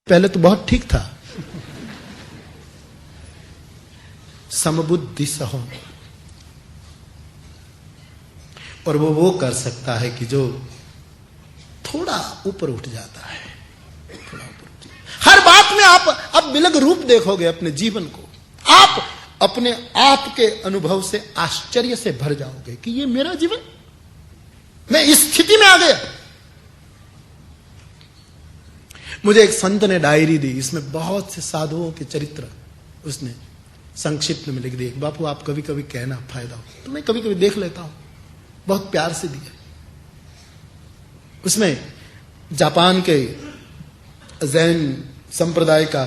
पहले तो बहुत ठीक था। समबुद्धि सहो, और वो कर सकता है कि जो थोड़ा ऊपर उठ जाता है, थोड़ा ऊपर। हर बात में आप अब विलग रूप देखोगे अपने जीवन को, आप अपने आप के अनुभव से आश्चर्य से भर जाओगे कि ये मेरा जीवन, मैं इस स्थिति में आ गया। मुझे एक संत ने डायरी दी, इसमें बहुत से साधुओं के चरित्र उसने संक्षिप्त में लिख दिए। बापू आप कभी कभी कहना, फायदा हो तो मैं कभी कभी देख लेता हूं। बहुत प्यार से दिया। उसमें जापान के जैन संप्रदाय का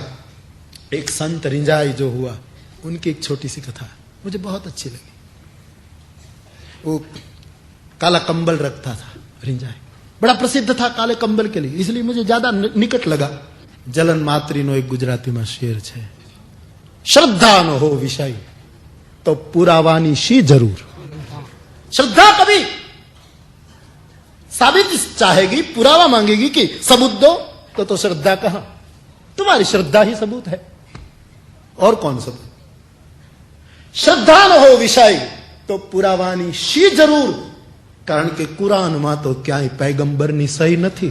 एक संत रिंजाई जो हुआ, उनकी एक छोटी सी कथा मुझे बहुत अच्छी लगी। वो काला कंबल रखता था रिंजाई, बड़ा प्रसिद्ध था काले कंबल के लिए, इसलिए मुझे ज्यादा निकट लगा। जलन मात्रीनो एक गुजराती में शेर छे, श्रद्धा न हो विषय तो पुरावानी शी जरूर। श्रद्धा कभी साबित चाहेगी, पुरावा मांगेगी कि सबूत दो, तो श्रद्धा कहां? तुम्हारी श्रद्धा ही सबूत है, और कौन सबूत? श्रद्धा न हो विषय तो पुरावानी शी जरूर, कारण के कुरान में तो क्या पैगंबर नी सही नहीं,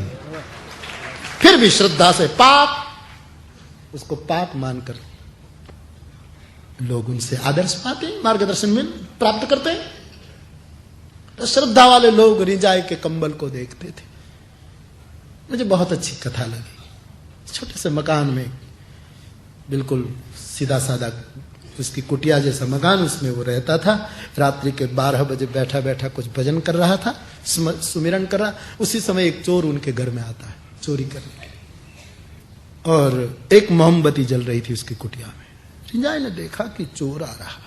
फिर भी श्रद्धा से पाक, उसको पाक मानकर लोग उनसे आदर्श पाते हैं, मार्गदर्शन में प्राप्त करते हैं। तो श्रद्धा वाले लोग रिंजाई के कंबल को देखते थे। मुझे बहुत अच्छी कथा लगी। छोटे से मकान में, बिल्कुल सीधा साधा उसकी कुटिया जैसा मकान, उसमें वो रहता था। रात्रि के 12 बजे बैठा बैठा कुछ भजन कर रहा था, सुमिरन कर रहा। उसी समय एक चोर उनके घर में आता है चोरी करने, और एक मोमबत्ती जल रही थी उसकी कुटिया में। रिंजाई ने देखा कि चोर आ रहा।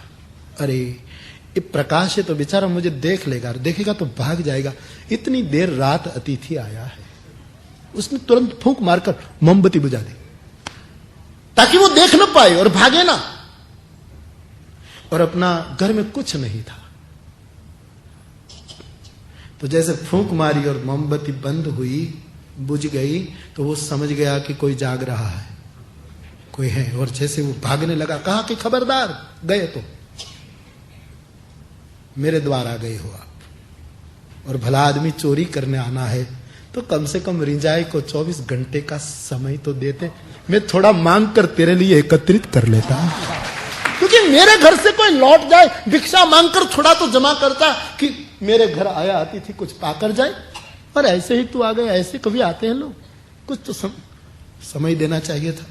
अरे ये प्रकाश है तो बेचारा मुझे देख लेगा, देखेगा तो भाग जाएगा। इतनी देर रात अतिथि आया है। उसने तुरंत फूंक मारकर मोमबत्ती बुझा दी ताकि वो देख न पाए और भागे ना। और अपना घर में कुछ नहीं था, तो जैसे फूंक मारी और मोमबत्ती बंद हुई, बुझ गई, तो वो समझ गया कि कोई जाग रहा है, कोई है। और जैसे वो भागने लगा, कहा कि खबरदार, गए तो मेरे द्वारा गए हो आप, और भला आदमी चोरी करने आना है तो कम से कम रिंजाई को 24 घंटे का समय तो देते, मैं थोड़ा मांग कर तेरे लिए एकत्रित कर लेता, क्योंकि मेरे घर से कोई लौट जाए, भिक्षा मांगकर थोड़ा तो जमा करता कि मेरे घर आया अतिथि कुछ पाकर जाए। पर ऐसे ही तू आ गए, ऐसे कभी आते हैं लोग, कुछ तो समय देना चाहिए था।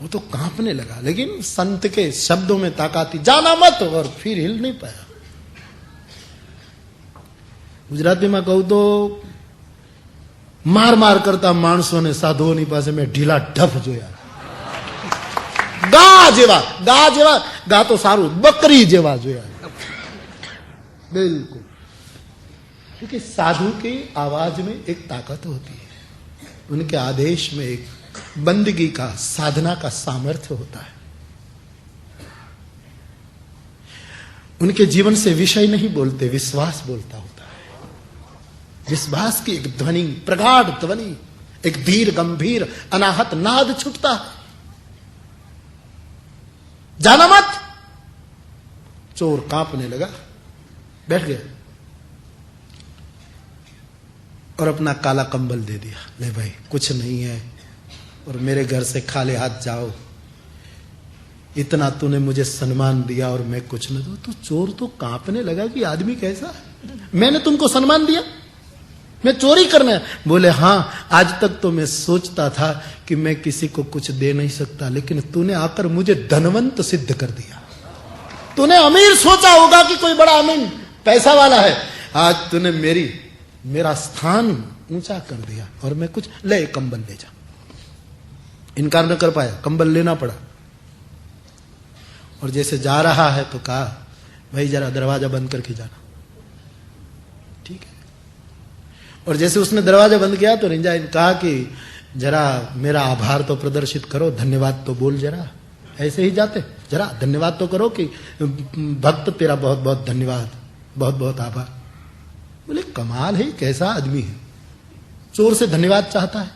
वो तो कांपने लगा, लेकिन संत के शब्दों में ताकत थी, जाना मत, और फिर हिल नहीं पाया। गुजराती में कहूं तो मार मार करता माणसों ने साधुओं पासे में ढीला ढफ जोया। गा जेवा गा तो सारू, बकरी जेवा जोया। बिल्कुल, क्योंकि साधु की आवाज में एक ताकत होती है, उनके आदेश में एक बंदगी का, साधना का सामर्थ्य होता है। उनके जीवन से विषय नहीं बोलते, विश्वास बोलता होता है। विश्वास की एक ध्वनि, प्रगाढ़ ध्वनि, एक धीर गंभीर अनाहत नाद छुटता है। जाना मत। चोर कांपने लगा, बैठ गया और अपना काला कंबल दे दिया। ले भाई, कुछ नहीं है, और मेरे घर से खाली हाथ जाओ। इतना तूने मुझे सम्मान दिया और मैं कुछ न दूं। तो चोर तो कांपने लगा कि आदमी कैसा है, मैंने तुमको सम्मान दिया, मैं चोरी करना है? बोले हाँ, आज तक तो मैं सोचता था कि मैं किसी को कुछ दे नहीं सकता, लेकिन तूने आकर मुझे धनवंत सिद्ध कर दिया। तूने अमीर सोचा होगा कि कोई बड़ा अमीर पैसा वाला है, आज तूने मेरा स्थान ऊंचा कर दिया, और मैं कुछ ले, कंबल ले जा। इनकार न कर पाया, कंबल लेना पड़ा। और जैसे जा रहा है तो कहा, भाई जरा दरवाजा बंद करके जाना। ठीक है। और जैसे उसने दरवाजा बंद किया तो रिंजाई ने कहा कि जरा मेरा आभार तो प्रदर्शित करो, धन्यवाद तो बोल जरा। ऐसे ही जाते, जरा धन्यवाद तो करो कि भक्त तेरा बहुत बहुत धन्यवाद, बहुत बहुत आभार। बोले कमाल है, कैसा आदमी है, चोर से धन्यवाद चाहता है।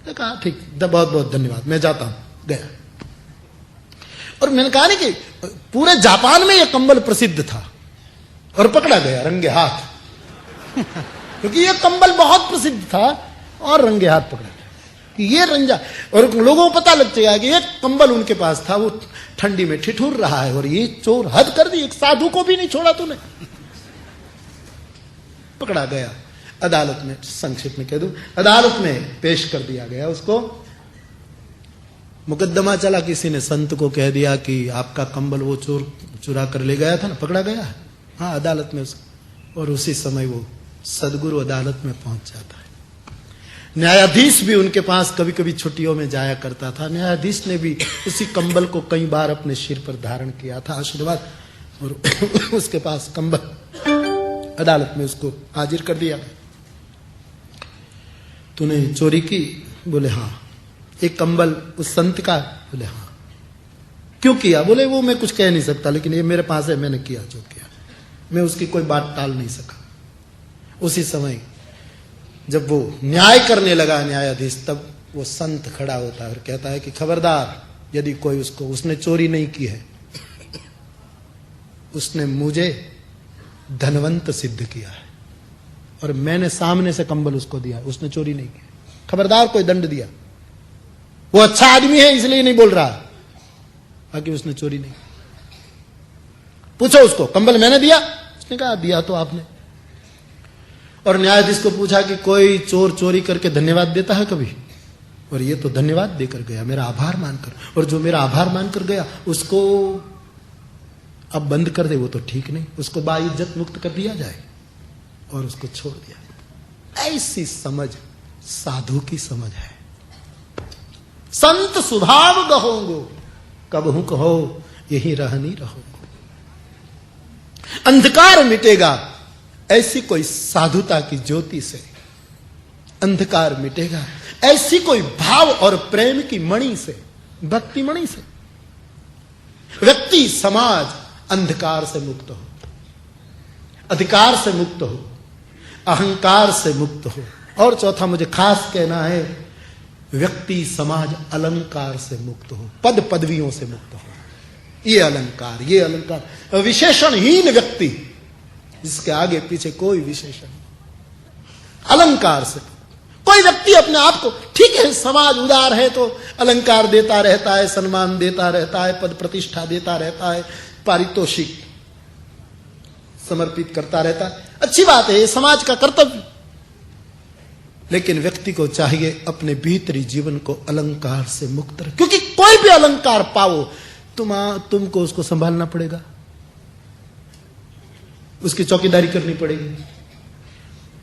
तो कहा ठीक, बहुत बहुत धन्यवाद, मैं जाता हूं। गया और मैंने कहा नहीं कि पूरे जापान में यह कंबल प्रसिद्ध था और पकड़ा गया रंगे हाथ क्योंकि यह कंबल बहुत प्रसिद्ध था और रंगे हाथ पकड़ा गया कि ये रंजा। और लोगों को पता लग गया कि एक कंबल उनके पास था, वो ठंडी में ठिठुर रहा है और ये चोर हद कर दी, एक साधु को भी नहीं छोड़ा तूने। पकड़ा गया अदालत में, संक्षिप्त में कह दूं, अदालत में पेश कर दिया गया उसको। मुकदमा चला, किसी ने संत को कह दिया कि आपका कंबल वो चोर चुरा कर ले गया था ना, पकड़ा गया है। हाँ, अदालत में और उसी समय वो सदगुरु अदालत में पहुंच जाता है। न्यायाधीश भी उनके पास कभी कभी छुट्टियों में जाया करता था। न्यायाधीश ने भी उसी कंबल को कई बार अपने सिर पर धारण किया था, आशीर्वाद, और उसके पास कंबल अदालत में उसको हाजिर कर दिया। तूने चोरी की? बोले हाँ। एक कंबल उस संत का? बोले हाँ। क्यों किया? बोले वो मैं कुछ कह नहीं सकता, लेकिन ये मेरे पास है, मैंने किया जो किया। मैं उसकी कोई बात टाल नहीं सका। उसी समय जब वो न्याय करने लगा न्यायाधीश, तब वो संत खड़ा होता है और कहता है कि खबरदार, यदि कोई उसने चोरी नहीं की है, उसने मुझे धनवंत सिद्ध किया है और मैंने सामने से कंबल उसको दिया, उसने चोरी नहीं की। खबरदार, कोई दंड दिया। वो अच्छा आदमी है इसलिए नहीं बोल रहा, बाकी उसने चोरी नहीं। पूछो उसको, कंबल मैंने दिया? उसने कहा दिया तो आपने। और न्यायाधीश को पूछा कि कोई चोर चोरी करके धन्यवाद देता है कभी? और ये तो धन्यवाद देकर गया, मेरा आभार मानकर, और जो मेरा आभार मानकर गया उसको अब बंद कर दे, वो तो ठीक नहीं, उसको बाइज्जत मुक्त कर दिया जाए और उसको छोड़ दिया। ऐसी समझ साधु की समझ है। संत स्वभाव गहोगो, कबहू कहो यही रहनी रहोगो। अंधकार मिटेगा ऐसी कोई साधुता की ज्योति से, अंधकार मिटेगा ऐसी कोई भाव और प्रेम की मणि से, भक्ति मणि से। व्यक्ति समाज अंधकार से मुक्त हो, अधिकार से मुक्त हो, अहंकार से मुक्त हो, और चौथा मुझे खास कहना है, व्यक्ति समाज अलंकार से मुक्त हो, पद पदवियों से मुक्त हो। ये अलंकार, ये अलंकार, विशेषणहीन व्यक्ति जिसके आगे पीछे कोई विशेषण, अलंकार से। कोई व्यक्ति अपने आप को, ठीक है समाज उदार है तो अलंकार देता रहता है, सम्मान देता रहता है, पद प्रतिष्ठा देता रहता है, पारितोषिक समर्पित करता रहता है, अच्छी बात है, ये समाज का कर्तव्य। लेकिन व्यक्ति को चाहिए अपने भीतरी जीवन को अलंकार से मुक्त रखें, क्योंकि कोई भी अलंकार पाओ तुमको उसको संभालना पड़ेगा, उसकी चौकीदारी करनी पड़ेगी।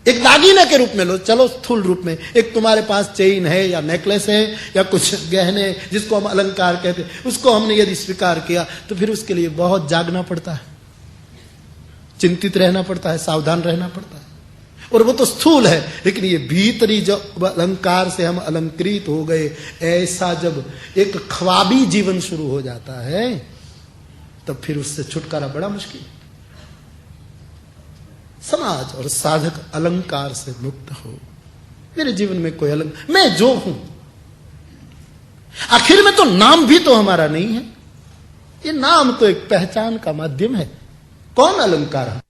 एक दागीना के रूप में लो, चलो स्थूल रूप में, एक तुम्हारे पास चेन है या नेकलेस है या कुछ गहने जिसको हम अलंकार कहते हैं, उसको हमने यदि स्वीकार किया तो फिर उसके लिए बहुत जागना पड़ता है, चिंतित रहना पड़ता है, सावधान रहना पड़ता है। और वो तो स्थूल है, लेकिन ये भीतरी जो अलंकार से हम अलंकृत हो गए, ऐसा जब एक ख्वाबी जीवन शुरू हो जाता है तब फिर उससे छुटकारा बड़ा मुश्किल है। समाज और साधक अलंकार से मुक्त हो। मेरे जीवन में कोई अलंकार, मैं जो हूं, आखिर में तो नाम भी तो हमारा नहीं है, ये नाम तो एक पहचान का माध्यम है। कौन अलंकार है?